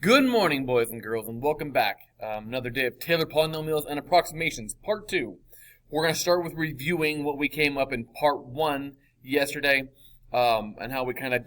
Good morning, boys and girls, and welcome back. Another day of Taylor Polynomials and Approximations, Part 2. We're going to start with reviewing what we came up in Part 1 yesterday, and how we kind of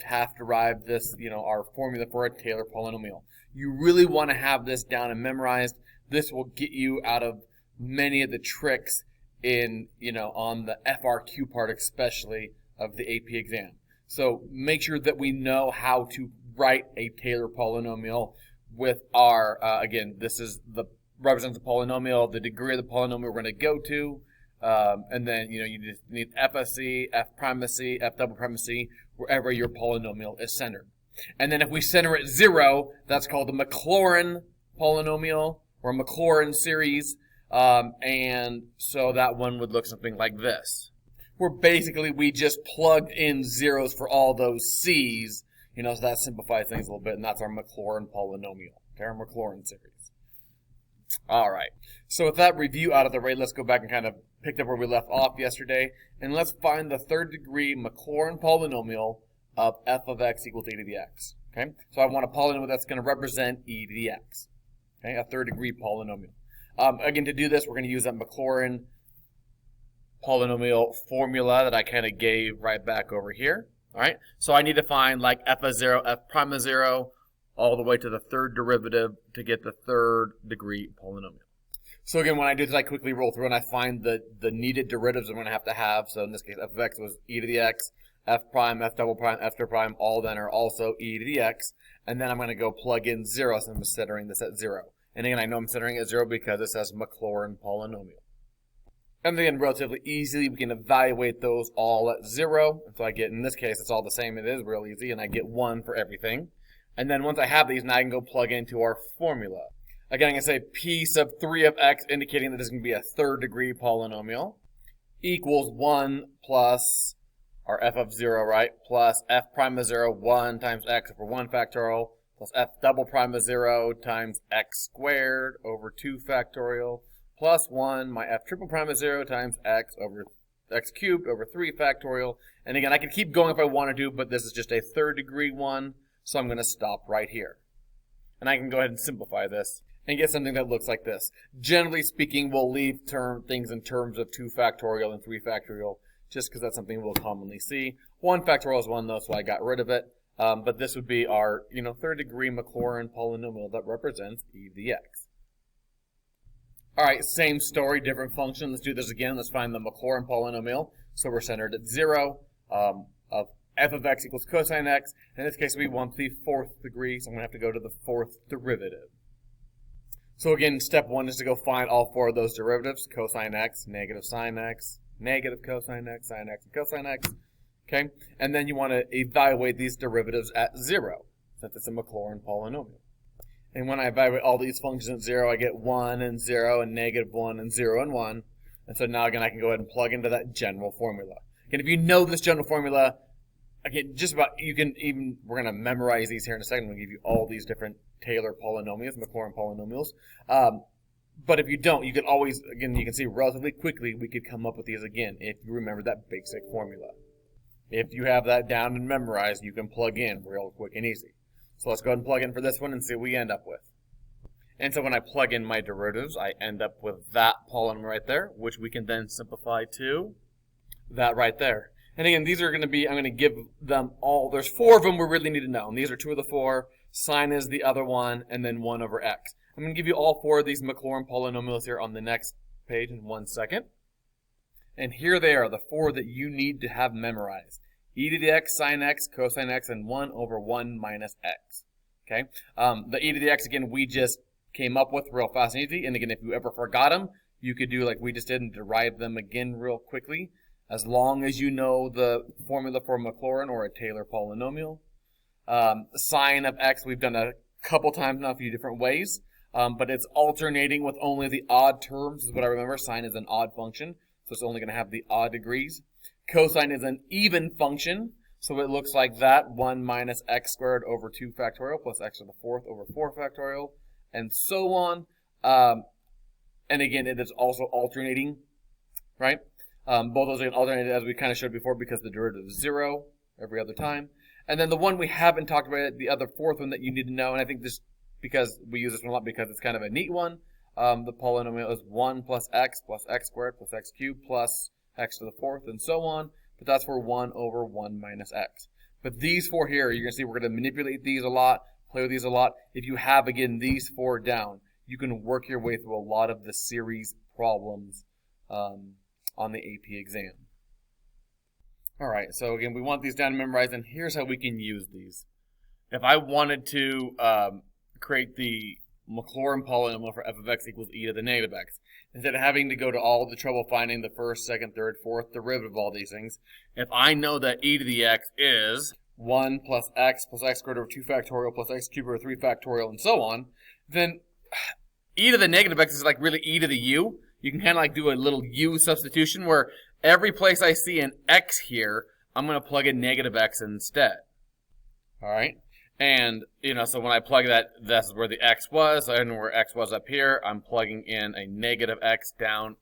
half-derived this, our formula for a Taylor polynomial. You really want to have this down and memorized. This will get you out of many of the tricks in, on the FRQ part especially of the AP exam. So make sure that we know how to write a Taylor polynomial with our, again, this is represents a polynomial, the degree of the polynomial we're going to go to, and then, you just need f of c, f prime of c, f double prime of c, wherever your polynomial is centered. And then if we center it 0, that's called the Maclaurin polynomial, or Maclaurin series, and so that one would look something like this, where basically we just plugged in zeros for all those c's. So that simplifies things a little bit, and that's our Maclaurin polynomial, okay, our Maclaurin series. All right, so with that review out of the way, let's go back and kind of pick up where we left off yesterday, and let's find the third degree Maclaurin polynomial of f of x equals e to the x, okay? So I want a polynomial that's going to represent e to the x, okay, a third degree polynomial. Again, to do this, we're going to use that Maclaurin polynomial formula that I kind of gave right back over here. All right, so I need to find like f of 0, f prime of 0, all the way to the third derivative to get the third degree polynomial. So again, when I do this, I quickly roll through and I find the needed derivatives I'm going to have. So in this case, f of x was e to the x, f prime, f double prime, f double prime, all then are also e to the x. And then I'm going to go plug in 0, so I'm centering this at 0. And again, I know I'm centering at 0 because it says Maclaurin polynomial. And then relatively easily, we can evaluate those all at 0. So I get, in this case, it's all the same. It is real easy, and I get 1 for everything. And then once I have these, now I can go plug into our formula. Again, I'm going to say p sub 3 of x, indicating that this is going to be a third degree polynomial, equals 1 plus our f of 0, right, plus f prime of 0, 1 times x over 1 factorial, plus f double prime of 0 times x squared over 2 factorial, plus 1, my f triple prime of 0 times x over x cubed over 3 factorial. And again, I could keep going if I wanted to, but this is just a third degree one, so I'm going to stop right here. And I can go ahead and simplify this and get something that looks like this. Generally speaking, we'll leave things in terms of 2 factorial and 3 factorial, just because that's something we'll commonly see. 1 factorial is 1, though, so I got rid of it. But this would be our, third degree Maclaurin polynomial that represents e to the x. All right, same story, different function. Let's do this again. Let's find the Maclaurin polynomial. So we're centered at 0 of f of x equals cosine x. In this case, we want the fourth degree, so I'm going to have to go to the fourth derivative. So again, step 1 is to go find all 4 of those derivatives: cosine x, negative sine x, negative cosine x, sine x, and cosine x. Okay, and then you want to evaluate these derivatives at 0, since it's a Maclaurin polynomial. And when I evaluate all these functions at 0, I get 1 and 0 and negative 1 and 0 and 1. And so now, again, I can go ahead and plug into that general formula. Again, if you know this general formula, again, we're going to memorize these here in a second. We'll give you all these different Taylor polynomials, Maclaurin polynomials. But if you don't, you could always, again, you can see relatively quickly we could come up with these again if you remember that basic formula. If you have that down and memorized, you can plug in real quick and easy. So let's go ahead and plug in for this one and see what we end up with. And so when I plug in my derivatives, I end up with that polynomial right there, which we can then simplify to that right there. And again, these are going to be, I'm going to give them all, there's 4 of them we really need to know. And these are 2 of the 4, sine is the other one, and then 1 over x. I'm going to give you all 4 of these Maclaurin polynomials here on the next page in 1 second. And here they are, the 4 that you need to have memorized: e to the x, sine x, cosine x, and 1 over 1 minus x. Okay? The e to the x, again, we just came up with real fast and easy. And again, if you ever forgot them, you could do like we just did and derive them again real quickly, as long as you know the formula for Maclaurin or a Taylor polynomial. Sine of x, we've done a couple times now, a few different ways. But it's alternating with only the odd terms, is what I remember. Sine is an odd function, so it's only going to have the odd degrees. Cosine is an even function, so it looks like that: 1 minus x squared over 2 factorial plus x to the 4th over 4 factorial, and so on. And again, it is also alternating, right? Both those are alternated, as we kind of showed before, because the derivative is 0 every other time. And then the one we haven't talked about, the other fourth one that you need to know, and I think this, because we use this one a lot because it's kind of a neat one, the polynomial is 1 plus x squared plus x cubed plus x to the fourth and so on, but that's for 1 over 1 minus x. But these four here, you're going to see we're going to manipulate these a lot, play with these a lot. If you have, again, these four down, you can work your way through a lot of the series problems on the AP exam. All right, so again, we want these down to memorize, and here's how we can use these. If I wanted to create the Maclaurin polynomial for f of x equals e to the negative x, instead of having to go to all the trouble finding the first, second, third, fourth derivative of all these things, if I know that e to the x is 1 plus x squared over 2 factorial plus x cubed over 3 factorial and so on, then e to the negative x is like really e to the u. You can kind of like do a little u substitution where every place I see an x here, I'm going to plug in negative x instead. All right? And, so when I plug that, this is where the x was, and where x was up here, I'm plugging in a negative x down,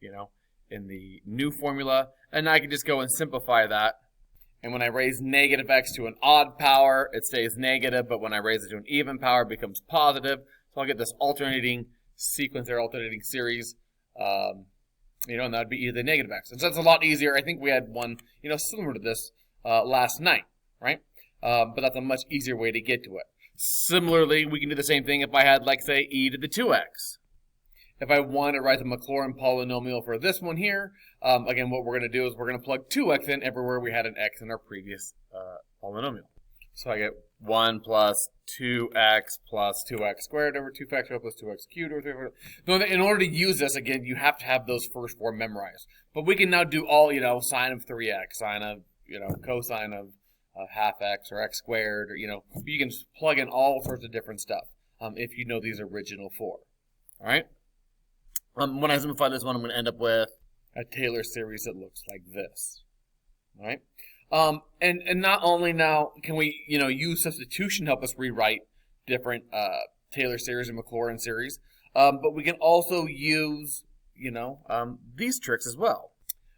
in the new formula. And I can just go and simplify that. And when I raise negative x to an odd power, it stays negative, but when I raise it to an even power, it becomes positive. So I'll get this alternating sequence there, alternating series, and that would be e to the negative x. And so that's a lot easier. I think we had one, similar to this last night, right? But that's a much easier way to get to it. Similarly, we can do the same thing if I had, like, say, e to the 2x. If I want to write the Maclaurin polynomial for this one here, again, what we're going to do is we're going to plug 2x in everywhere we had an x in our previous polynomial. So I get 1 plus 2x plus 2x squared over 2 factorial plus 2x cubed over 3 factorial. In order to use this, again, you have to have those first four memorized. But we can now do all, sine of 3x, sine of, cosine of half x or x squared, or, you can just plug in all sorts of different stuff if you know these original four. All right? When I simplify this one, I'm going to end up with a Taylor series that looks like this. All right? And not only now can we, use substitution to help us rewrite different Taylor series and Maclaurin series, but we can also use, these tricks as well.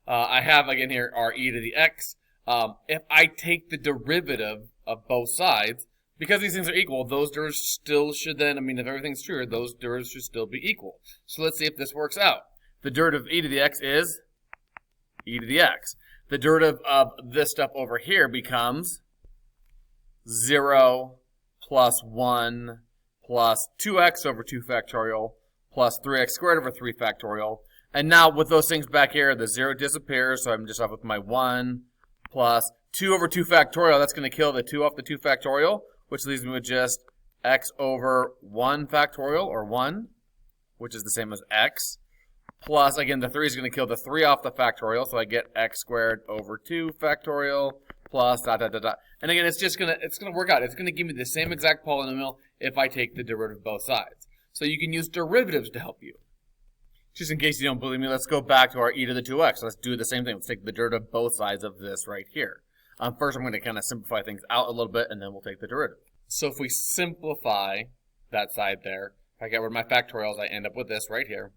I have, again, here our e to the x. If I take the derivative of both sides, because these things are equal, those derivatives still should then, if everything's true, those derivatives should still be equal. So let's see if this works out. The derivative of e to the x is e to the x. The derivative of this stuff over here becomes 0 plus 1 plus 2x over 2 factorial plus 3x squared over 3 factorial. And now with those things back here, the 0 disappears, so I'm just off with my 1 plus 2 over 2 factorial. That's going to kill the 2 off the 2 factorial, which leaves me with just x over 1 factorial, or 1, which is the same as x. Plus, again, the 3 is going to kill the 3 off the factorial, so I get x squared over 2 factorial plus dot, dot, dot, dot. And again, it's going to work out. It's going to give me the same exact polynomial if I take the derivative of both sides. So you can use derivatives to help you. Just in case you don't believe me, let's go back to our e to the 2x. Let's do the same thing. Let's take the derivative of both sides of this right here. First, I'm going to kind of simplify things out a little bit, and then we'll take the derivative. So if we simplify that side there, if I get rid of my factorials, I end up with this right here.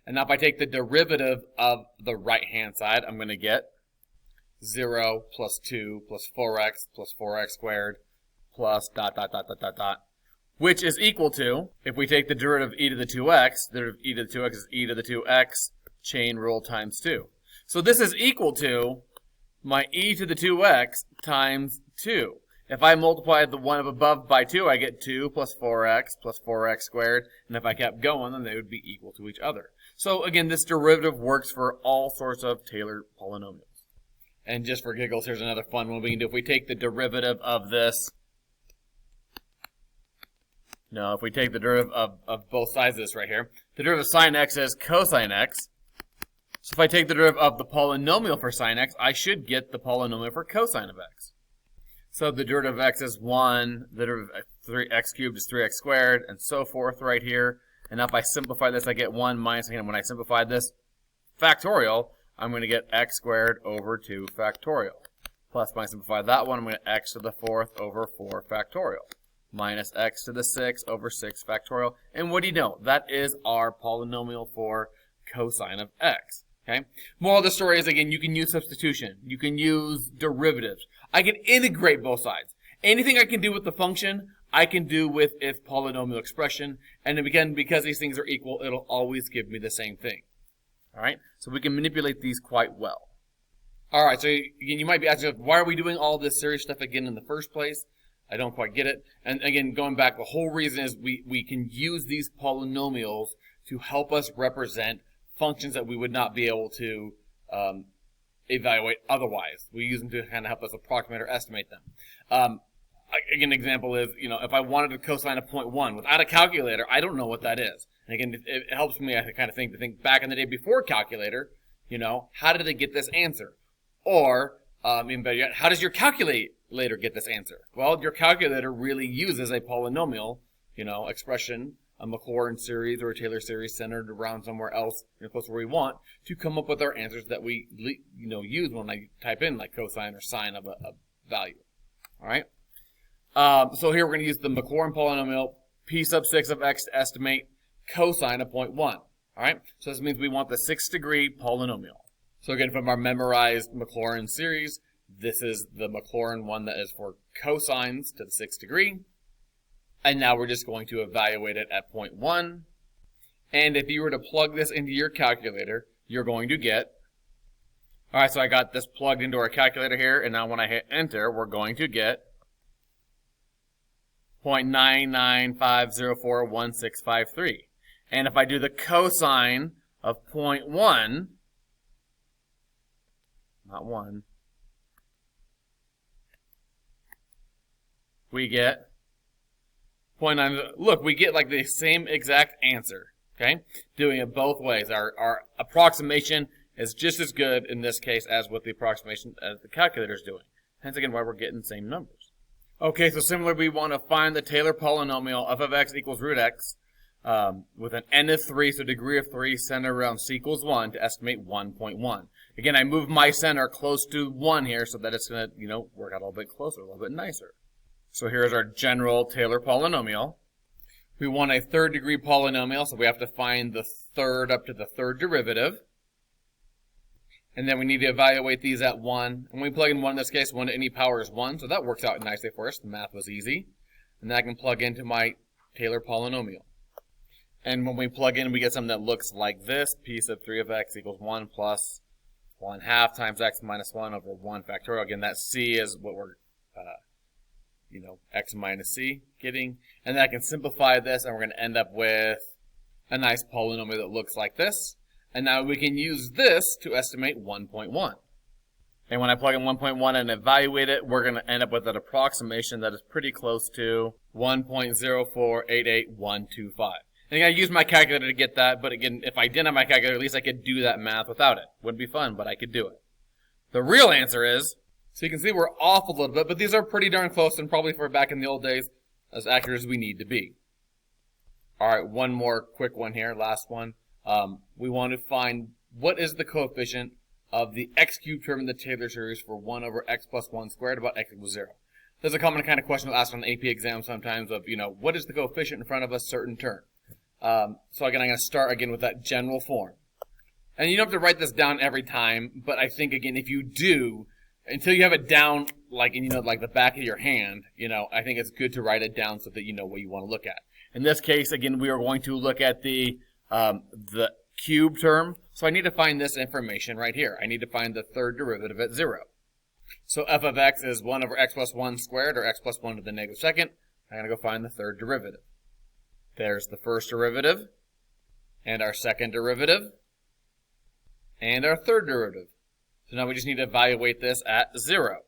And now if I take the derivative of the right-hand side, I'm going to get 0 plus 2 plus 4x squared plus dot, dot, dot, dot, dot, dot, which is equal to, if we take the derivative of e to the 2x, the derivative of e to the 2x is e to the 2x chain rule times 2. So this is equal to my e to the 2x times 2. If I multiply the one up above by 2, I get 2 plus 4x squared. And if I kept going, then they would be equal to each other. So again, this derivative works for all sorts of Taylor polynomials. And just for giggles, here's another fun one we can do. If we take the derivative of this, if we take the derivative of both sides of this right here, the derivative of sine x is cosine x. So if I take the derivative of the polynomial for sine x, I should get the polynomial for cosine of x. So the derivative of x is 1, the derivative of 3x cubed is 3x squared, and so forth right here. And now if I simplify this, I get 1 minus, again, when I simplify this factorial, I'm going to get x squared over 2 factorial. Plus, when I simplify that one, I'm going to x to the 4th over 4 factorial. Minus x to the 6 over 6 factorial. And what do you know? That is our polynomial for cosine of x. Okay. Moral of the story is, again, you can use substitution. You can use derivatives. I can integrate both sides. Anything I can do with the function, I can do with its polynomial expression. And again, because these things are equal, it'll always give me the same thing. All right. So we can manipulate these quite well. All right. So again, you might be asking, why are we doing all this serious stuff again in the first place? I don't quite get it. And again, going back, the whole reason is we can use these polynomials to help us represent functions that we would not be able to evaluate otherwise. We use them to kind of help us approximate or estimate them. Again, an example is, if I wanted to cosine of 0.1 without a calculator, I don't know what that is. And again, it helps me, I kind of think, to think back in the day before calculator, how did they get this answer? Or, even better yet, how does your calculator get this answer? Well, your calculator really uses a polynomial, expression, a Maclaurin series or a Taylor series centered around somewhere else, close to where we want, to come up with our answers that we, use when I type in like cosine or sine of a value. All right. So here we're going to use the Maclaurin polynomial p sub 6 of x to estimate cosine of 0.1. All right. So this means we want the 6th degree polynomial. So again, from our memorized Maclaurin series, this is the Maclaurin one that is for cosines to the 6th degree. And now we're just going to evaluate it at 0.1. And if you were to plug this into your calculator, you're going to get, all right, so I got this plugged into our calculator here, and now when I hit enter, we're going to get 0.995041653. And if I do the cosine of 0.1, not 1, we get 0.9. Look, we get like the same exact answer, okay? Doing it both ways. Our approximation is just as good in this case as what the approximation as the calculator is doing. Hence, again, why we're getting the same numbers. Okay, so similarly, we want to find the Taylor polynomial f of x equals root x with an n of 3, so degree of 3, center around c equals 1 to estimate 1.1. Again, I moved my center close to 1 here so that it's going to, work out a little bit closer, a little bit nicer. So here's our general Taylor polynomial. We want a 3rd degree polynomial, so we have to find the third up to the 3rd derivative. And then we need to evaluate these at 1. And when we plug in 1 in this case, 1 to any power is 1, so that works out nicely for us. The math was easy. And then I can plug into my Taylor polynomial. And when we plug in, we get something that looks like this. P sub 3 of x equals 1 plus 1/2 times x minus 1 over 1 factorial. Again, that c is what we're x minus c getting. And then I can simplify this, and we're going to end up with a nice polynomial that looks like this. And now we can use this to estimate 1.1. And when I plug in 1.1 and evaluate it, we're going to end up with an approximation that is pretty close to 1.0488125. And I use my calculator to get that, but again, if I didn't have my calculator, at least I could do that math without it. Wouldn't be fun, but I could do it. The real answer is, so you can see we're off a little bit, but these are pretty darn close and probably for back in the old days, as accurate as we need to be. All right, one more quick one here, last one. We want to find what is the coefficient of the x cubed term in the Taylor series for 1 over x plus 1 squared about x equals 0. There's a common kind of question asked on an AP exam sometimes of, what is the coefficient in front of a certain term? So again, I'm going to start again with that general form. And you don't have to write this down every time, but I think, again, if you do, until you have it down, like in, like the back of your hand, I think it's good to write it down so that you know what you want to look at. In this case, again, we are going to look at the cube term. So I need to find this information right here. I need to find the 3rd derivative at 0. So f of x is 1 over x plus 1 squared, or x plus 1 to the negative 2nd. I'm going to go find the 3rd derivative. There's the 1st derivative, and our 2nd derivative, and our 3rd derivative. So now we just need to evaluate this at 0.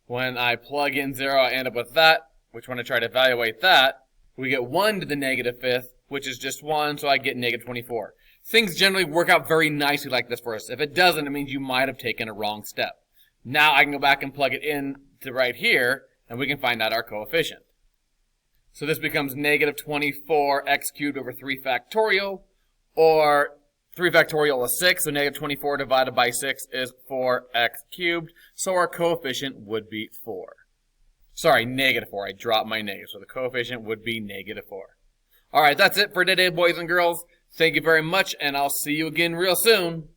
When I plug in 0, I end up with that, which when I try to evaluate that, we get 1 to the negative 5th, which is just 1, so I get negative 24. Things generally work out very nicely like this for us. If it doesn't, it means you might have taken a wrong step. Now I can go back and plug it in to right here, and we can find out our coefficient. So this becomes negative 24x cubed over 3 factorial, or 3 factorial is 6, so negative 24 divided by 6 is 4x cubed, so our coefficient would be 4. Sorry, negative 4. I dropped my negative, so the coefficient would be negative 4. All right, that's it for today, boys and girls. Thank you very much, and I'll see you again real soon.